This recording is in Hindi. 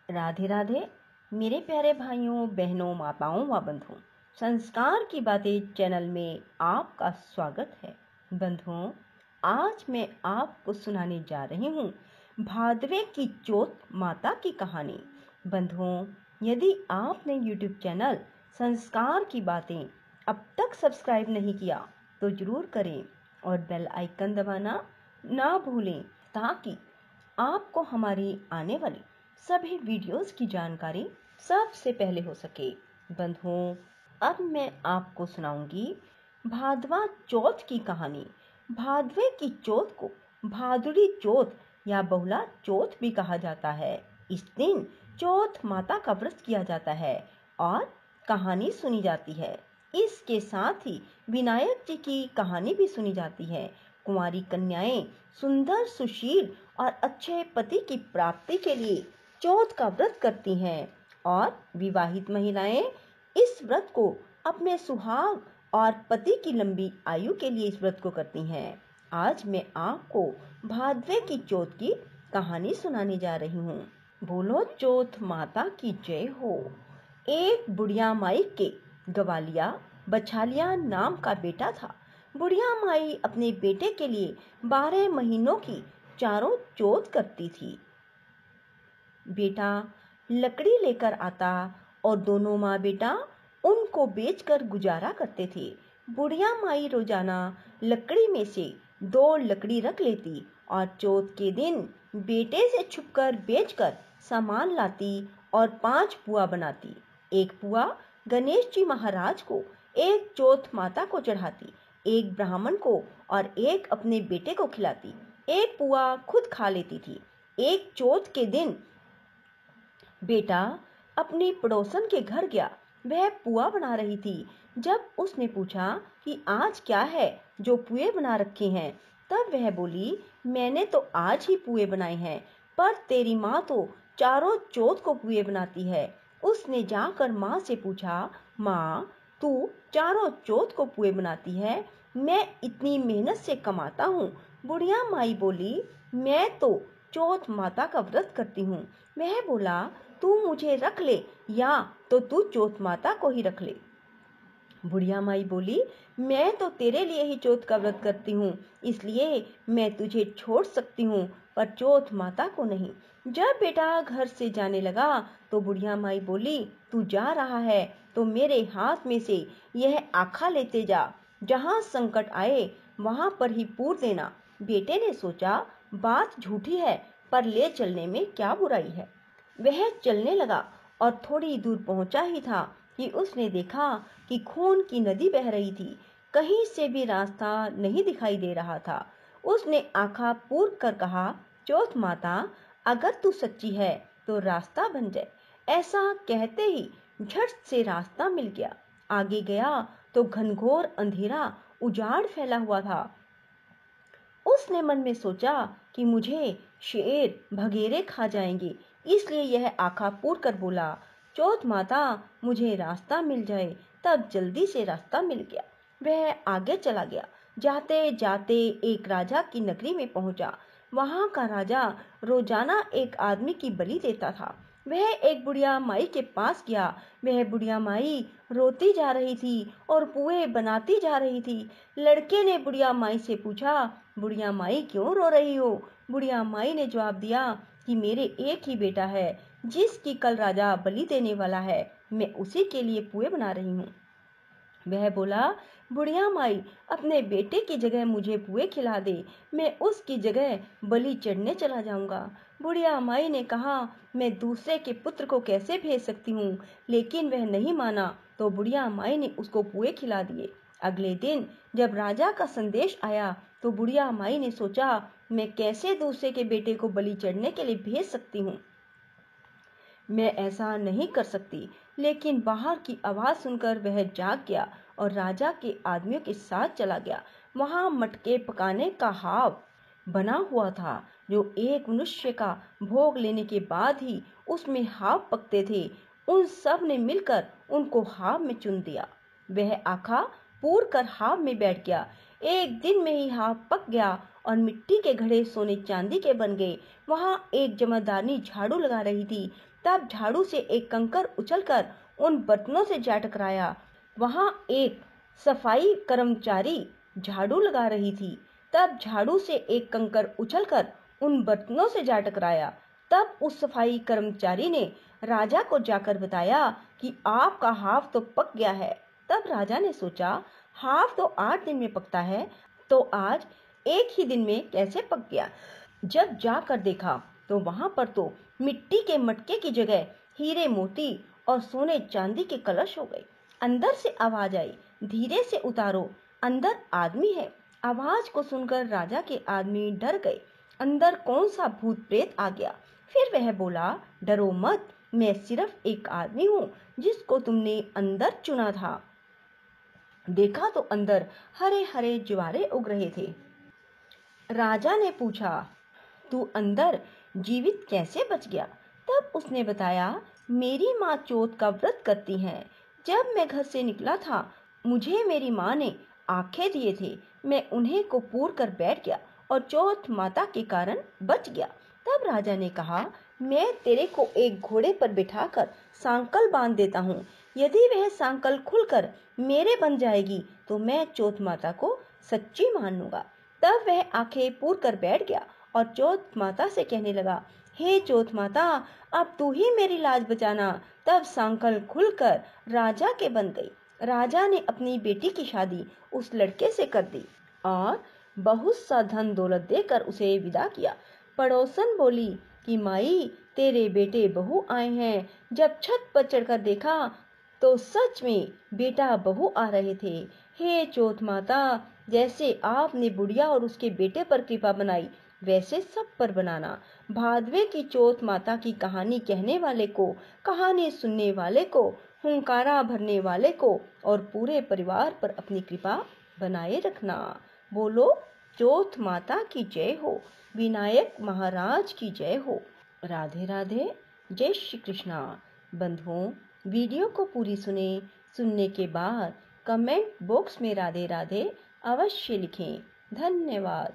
राधे राधे मेरे प्यारे भाइयों बहनों माताओं व बंधुओं, संस्कार की बातें चैनल में आपका स्वागत है। बंधुओं, आज मैं आपको सुनाने जा रही हूँ भादवे की चौथ माता की कहानी। बंधुओं, यदि आपने YouTube चैनल संस्कार की बातें अब तक सब्सक्राइब नहीं किया तो जरूर करें और बेल आइकन दबाना ना भूलें ताकि आपको हमारी आने वाली सभी वीडियोस की जानकारी सबसे पहले हो सके। बंधुओं, अब मैं आपको सुनाऊंगी भादवा चौथ की कहानी। भादवे की चौथ को भादुड़ी चौथ या बहुला चौथ भी कहा जाता है। इस दिन चौथ माता का व्रत किया जाता है और कहानी सुनी जाती है। इसके साथ ही विनायक जी की कहानी भी सुनी जाती है। कुंवारी कन्याएं सुंदर, सुशील और अच्छे पति की प्राप्ति के लिए चौथ का व्रत करती हैं और विवाहित महिलाएं इस व्रत को अपने सुहाग और पति की लंबी आयु के लिए इस व्रत को करती हैं। आज मैं आपको भादवे की चौथ की कहानी सुनाने जा रही हूँ। बोलो चौथ माता की जय हो। एक बुढ़िया माई के गवालिया बछालिया नाम का बेटा था। बुढ़िया माई अपने बेटे के लिए 12 महीनों की चारों चौथ करती थी। बेटा लकड़ी लेकर आता और दोनों माँ बेटा उनको बेचकर गुजारा करते थे। बुढ़िया माई रोजाना लकड़ी में से 2 लकड़ी रख लेती और चौथ के दिन बेटे से छुपकर बेचकर सामान लाती और 5 पुआ बनाती। एक पुआ गणेश जी महाराज को, एक चौथ माता को चढ़ाती, एक ब्राह्मण को और एक अपने बेटे को खिलाती। एक पुआ खुद खा लेती थी। एक चौथ के दिन बेटा अपनी पड़ोसन के घर गया। वह पुआ बना रही थी। जब उसने पूछा कि आज क्या है जो पुए बना रखे हैं, तब वह बोली, मैंने तो आज ही पुए बनाए हैं, पर तेरी माँ तो चारों चौथ को पुए बनाती है। उसने जाकर माँ से पूछा, माँ तू चारों चौथ को पुए बनाती है, मैं इतनी मेहनत से कमाता हूँ। बुढ़िया माई बोली, मैं तो चौथ माता का व्रत करती हूँ। वह बोला, तू मुझे रख ले या तो तू चौथ माता को ही रख ले। बुढ़िया माई बोली, मैं तो तेरे लिए ही चौथ का व्रत करती हूँ, इसलिए मैं तुझे छोड़ सकती हूँ, पर चौथ माता को नहीं। जब बेटा घर से जाने लगा तो बुढ़िया माई बोली, तू जा रहा है तो मेरे हाथ में से यह आखा लेते जा, जहाँ संकट आए वहां पर ही पूर देना। बेटे ने सोचा, बात झूठी है, पर ले चलने में क्या बुराई है। वह चलने लगा और थोड़ी दूर पहुंचा ही था कि उसने देखा कि खून की नदी बह रही थी। कहीं से भी रास्ता नहीं दिखाई दे रहा था। उसने आंखा पूर कर कहा, चौथ माता अगर तू सच्ची है तो रास्ता बन जाए। ऐसा कहते ही झट से रास्ता मिल गया। आगे गया तो घनघोर अंधेरा, उजाड़ फैला हुआ था। उसने मन में सोचा कि मुझे शेर भगेरे खा जाएंगे, इसलिए यह आंखा पूर कर बोला, चौथ माता मुझे रास्ता मिल जाए। तब जल्दी से रास्ता मिल गया। वह आगे चला गया। जाते जाते एक राजा की नगरी में पहुंचा। वहां का राजा रोजाना एक आदमी की बलि देता था। वह एक बुढ़िया माई के पास गया। वह बुढ़िया माई रोती जा रही थी और पुए बनाती जा रही थी। लड़के ने बुढ़िया माई से पूछा, बुढ़िया माई क्यों रो रही हो? बुढ़िया माई ने जवाब दिया कि मेरे एक ही बेटा है जिसकी कल राजा बलि देने वाला है, मैं उसी के लिए पुए बना रही हूँ। वह बोला, बुढ़िया माई अपने बेटे की जगह मुझे पुए खिला दे, मैं उसकी जगह बलि चढ़ने चला जाऊंगा। बुढ़िया माई ने कहा, मैं दूसरे के पुत्र को कैसे भेज सकती हूँ, लेकिन वह नहीं माना तो बुढ़िया माई ने उसको पुए खिला दिए। अगले दिन जब राजा का संदेश आया तो बुढ़िया माई ने सोचा, मैं कैसे दूसरे के बेटे को बलि चढ़ने के लिए भेज सकती हूँ, मैं ऐसा नहीं कर सकती। लेकिन बाहर की आवाज सुनकर वह जाग गया और राजा के आदमियों के साथ चला गया। वहां मटके पकाने का हाव बना हुआ था, जो एक मनुष्य का भोग लेने के बाद ही उसमें हाव पकते थे। उन सब ने मिलकर उनको हाव में चुन दिया। वह आखा पूर कर हाव में बैठ गया। एक दिन में ही हाव पक गया और मिट्टी के घड़े सोने चांदी के बन गए। वहां एक जमादारनी झाड़ू लगा रही थी। तब झाड़ू से एक कंकर उछलकर उन बर्तनों से जा टकराया। वहां एक सफाई कर्मचारी झाड़ू लगा रही थी। तब झाड़ू से एक कंकर उछलकर उन बर्तनों से जा टकराया। तब उस सफाई कर्मचारी ने राजा को जाकर बताया कि आपका हाफ तो पक गया है। तब राजा ने सोचा, हाफ तो 8 दिन में पकता है, तो आज एक ही दिन में कैसे पक गया। जब जाकर देखा तो वहां पर तो मिट्टी के मटके की जगह हीरे मोती और सोने चांदी के कलश हो गए। अंदर से आवाज आई, धीरे से उतारो, अंदर आदमी है। आवाज को सुनकर राजा के आदमी डर गए। अंदर कौन सा भूत प्रेत आ गया। फिर वह बोला, डरो मत, मैं सिर्फ एक आदमी हूँ जिसको तुमने अंदर चुना था। देखा तो अंदर हरे हरे ज्वारे उग रहे थे। राजा ने पूछा, तू अंदर जीवित कैसे बच गया। तब उसने बताया, मेरी माँ चौथ का व्रत करती हैं। जब मैं घर से निकला था, मुझे मेरी माँ ने आंखें दिए थे। मैं उन्हें को पूर कर बैठ गया और चौथ माता के कारण बच गया। तब राजा ने कहा, मैं तेरे को एक घोड़े पर बिठाकर सांकल बांध देता हूँ। यदि वह सांकल खुलकर मेरे बन जाएगी तो मैं चौथ माता को सच्ची मान लूंगा। तब वह आंखें पूर कर बैठ गया और चौथ माता से कहने लगा, हे चौथ माता, अब तू ही मेरी लाज बचाना। तब सांकल खुलकर राजा के बन गई। राजा ने अपनी बेटी की शादी उस लड़के से कर दी और बहुत सा धन दौलत देकर उसे विदा किया। पड़ोसन बोली कि माई, तेरे बेटे बहू आए हैं। जब छत पर चढ़कर देखा तो सच में बेटा बहू आ रहे थे। हे चौथ माता, जैसे आपने बुढ़िया और उसके बेटे पर कृपा बनाई, वैसे सब पर बनाना। भादवे की चौथ माता की कहानी कहने वाले को, कहानी सुनने वाले को, हुंकारा भरने वाले को और पूरे परिवार पर अपनी कृपा बनाए रखना। बोलो चौथ माता की जय हो, विनायक महाराज की जय हो। राधे राधे, जय श्री कृष्णा। बंधुओं, वीडियो को पूरी सुनने के बाद कमेंट बॉक्स में राधे राधे अवश्य लिखें। धन्यवाद।